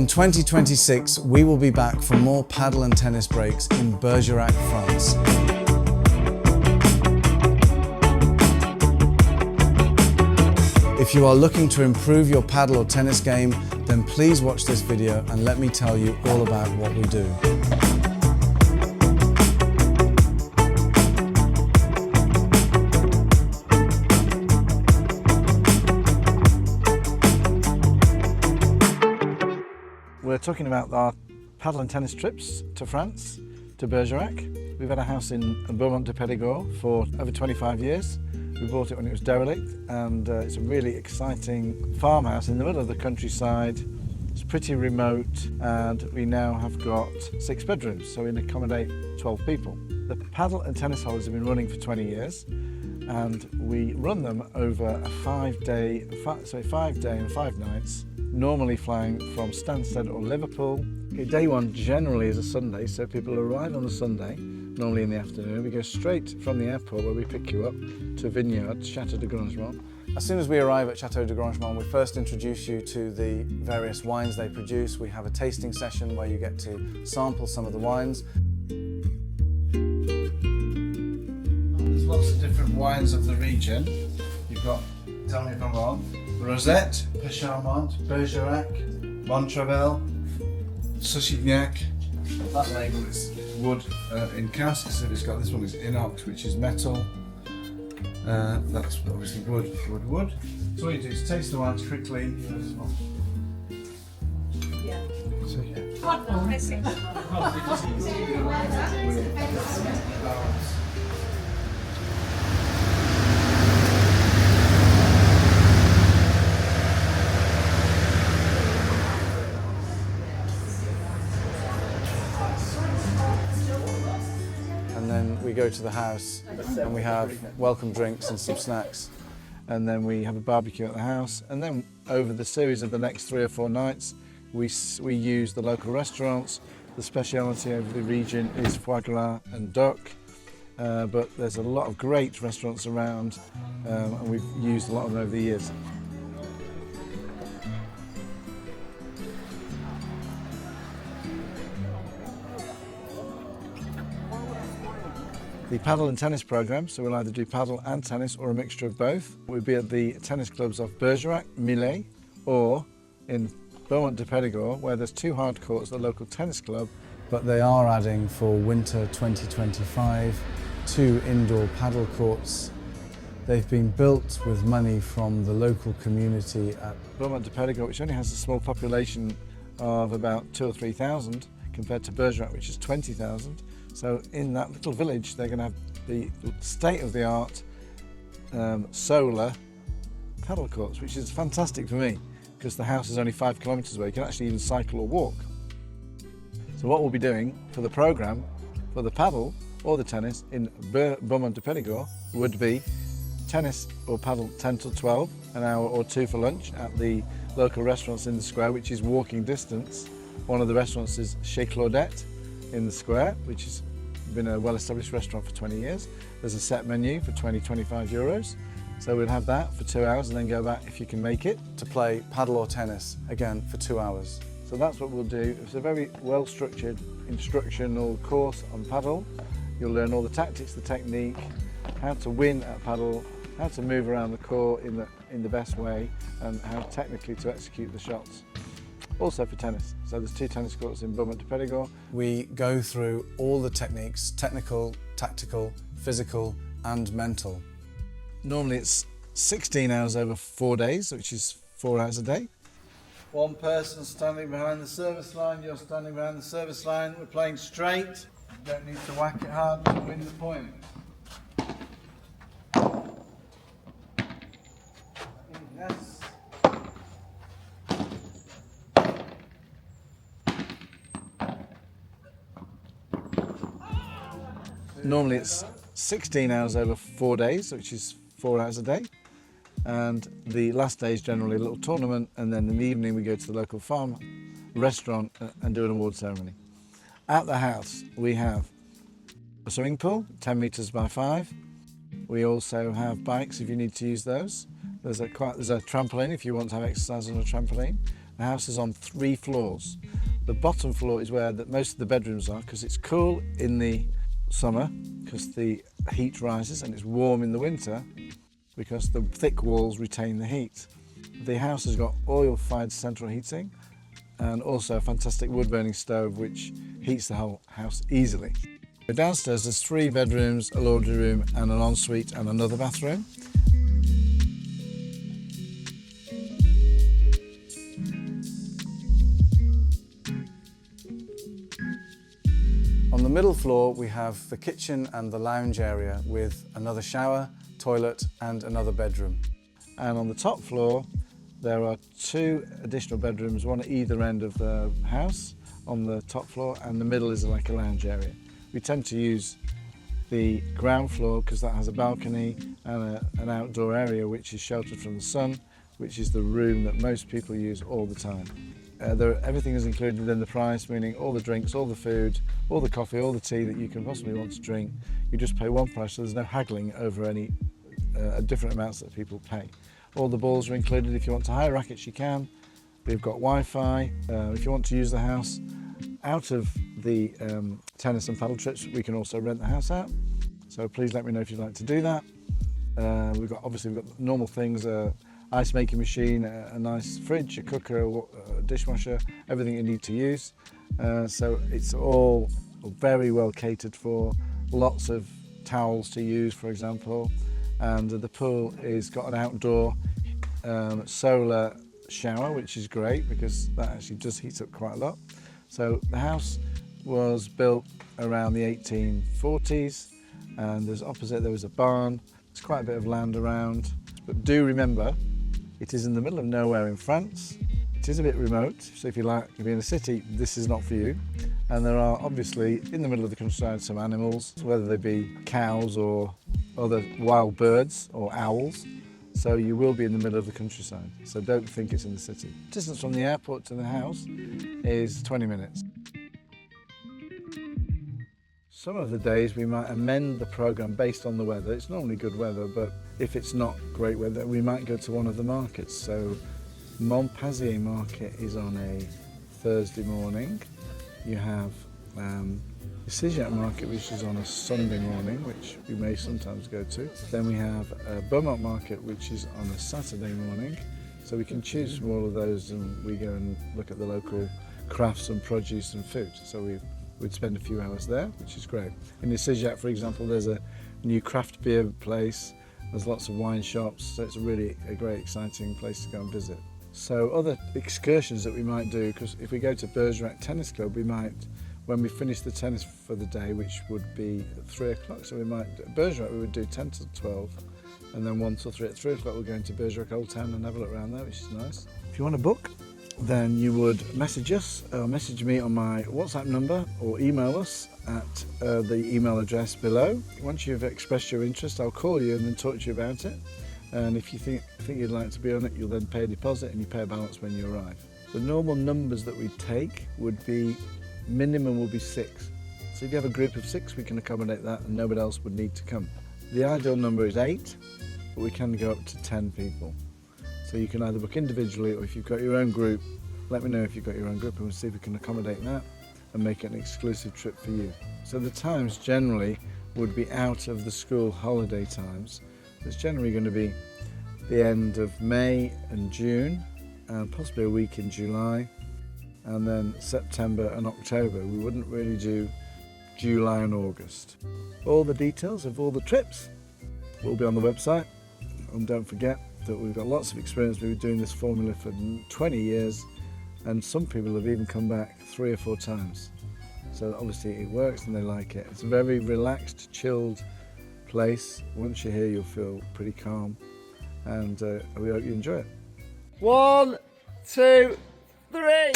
In 2026, we will be back for more paddle and tennis breaks in Bergerac, France. If you are looking to improve your paddle or tennis game, then please watch this video and let me tell you all about what we do. We're talking about our paddle and tennis trips to France, to Bergerac. We've had a house in Beaumont de Périgord for over 25 years. We bought it when it was derelict, and it's a really exciting farmhouse in the middle of the countryside. It's pretty remote, and we now have got 6 bedrooms, so we can accommodate 12 people. The paddle and tennis holidays have been running for 20 years, and we run them over a 5-day and 5 nights, normally flying from Stansted or Liverpool. Day one generally is a Sunday, so people arrive on a Sunday, normally in the afternoon. We go straight from the airport, where we pick you up, to a vineyard, Chateau Du Grangemont. As soon as we arrive at Chateau Du Grangemont, we first introduce you to the various wines they produce. We have a tasting session where you get to sample some of the wines. There's lots of different wines of the region. You've got, tell me if I'm wrong, Rosette, Pecharmont, Bergerac, Montravel, Souchignac. That label is wood in casks. It's got this one is inox, which is metal. That's obviously wood. So what you do is taste the wines quickly. Yeah. So, yeah. And then we go to the house and we have welcome drinks and some snacks. And then we have a barbecue at the house, and then over the series of the next 3 or 4 nights we use the local restaurants. The speciality over the region is foie gras and duck, but there's a lot of great restaurants around, and we've used a lot of them over the years. The paddle and tennis programme, so we'll either do paddle and tennis or a mixture of both. We'll be at the tennis clubs of Bergerac, Millet, or in Beaumont de Périgord, where there's 2 hard courts, the local tennis club. But they are adding for winter 2025 2 indoor paddle courts. They've been built with money from the local community at Beaumont de Périgord, which only has a small population of about 2,000 or 3,000, compared to Bergerac, which is 20,000. So in that little village, they're going to have the state-of-the-art solar paddle courts, which is fantastic for me, because the house is only 5 kilometres away. You can actually even cycle or walk. So what we'll be doing for the programme, for the paddle or the tennis in Beaumont de Périgord, would be tennis or paddle 10 till 12, an hour or 2 for lunch at the local restaurants in the square, which is walking distance. One of the restaurants is Chez Claudette in the square, which has been a well-established restaurant for 20 years. There's a set menu for 20-25 euros. So we'll have that for 2 hours and then go back, if you can make it, to play paddle or tennis, again for 2 hours. So that's what we'll do. It's a very well-structured instructional course on paddle. You'll learn all the tactics, the technique, how to win at paddle, how to move around the court in the best way, and how technically to execute the shots. Also for tennis. So there's 2 tennis courts in Beaumont de Périgord. We go through all the techniques, technical, tactical, physical and mental. Normally it's 16 hours over 4 days, which is 4 hours a day. One person standing behind the service line, you're standing behind the service line. We're playing straight. You don't need to whack it hard to win the point. Yes. Normally it's 16 hours over 4 days, which is 4 hours a day. And the last day is generally a little tournament, and then in the evening we go to the local farm restaurant and do an award ceremony. At the house we have a swimming pool, 10 metres by 5. We also have bikes if you need to use those. There's a trampoline if you want to have exercise on a trampoline. The house is on 3 floors. The bottom floor is where most of the bedrooms are, because it's cool in the summer because the heat rises, and it's warm in the winter because the thick walls retain the heat. The house has got oil-fired central heating and also a fantastic wood-burning stove which heats the whole house easily. Downstairs there's 3 bedrooms, a laundry room and an ensuite and another bathroom. On the middle floor we have the kitchen and the lounge area with another shower, toilet and another bedroom. And on the top floor there are 2 additional bedrooms, one at either end of the house on the top floor, and the middle is like a lounge area. We tend to use the ground floor because that has a balcony and an outdoor area which is sheltered from the sun, which is the room that most people use all the time. Everything is included within the price, meaning all the drinks, all the food, all the coffee, all the tea that you can possibly want to drink. You just pay one price, so there's no haggling over any different amounts that people pay. All the balls are included. If you want to hire rackets, you can. We've got Wi-Fi. If you want to use the house out of the tennis and paddle trips, we can also rent the house out. So please let me know if you'd like to do that. We've got normal things, ice making machine, a nice fridge, a cooker, a dishwasher, everything you need to use. So it's all very well catered for. Lots of towels to use, for example. And the pool is got an outdoor solar shower, which is great because that actually does heat up quite a lot. So the house was built around the 1840s, and opposite there was a barn. There's quite a bit of land around, but do remember it is in the middle of nowhere in France. It is a bit remote, so if you like to be in a city, this is not for you. And there are obviously in the middle of the countryside some animals, whether they be cows or other wild birds or owls. So you will be in the middle of the countryside, so don't think it's in the city. Distance from the airport to the house is 20 minutes. Some of the days we might amend the programme based on the weather. It's normally good weather, but if it's not great weather, we might go to one of the markets. So Montpazier Market is on a Thursday morning. You have the Bergerac Market, which is on a Sunday morning, which we may sometimes go to. Then we have Beaumont Market, which is on a Saturday morning. So we can choose from all of those, and we go and look at the local crafts and produce and food. So we'd spend a few hours there, which is great. In the Bergerac, for example, there's a new craft beer place. There's lots of wine shops, so it's really a great, exciting place to go and visit. So other excursions that we might do, because if we go to Bergerac Tennis Club, we might, when we finish the tennis for the day, which would be at 3 o'clock, so we might, at Bergerac we would do 10 to 12, and then 1 till 3. At 3 o'clock we're going to Bergerac Old Town and have a look around there, which is nice. If you want to book, then you would message us, or message me on my WhatsApp number, or email us at the email address below. Once you've expressed your interest, I'll call you and then talk to you about it. And if you think you'd like to be on it, you'll then pay a deposit and you pay a balance when you arrive. The normal numbers that we take would be, minimum will be 6. So if you have a group of 6, we can accommodate that and nobody else would need to come. The ideal number is 8, but we can go up to 10 people. So you can either book individually, or if you've got your own group, let me know if you've got your own group and we'll see if we can accommodate that and make it an exclusive trip for you. So the times generally would be out of the school holiday times. It's generally going to be the end of May and June, and possibly a week in July, and then September and October. We wouldn't really do July and August. All the details of all the trips will be on the website, and don't forget that we've got lots of experience. We've been doing this formula for 20 years, and some people have even come back 3 or 4 times. So obviously it works and they like it. It's a very relaxed, chilled place. Once you're here, you'll feel pretty calm, and we hope you enjoy it. 1, 2, 3.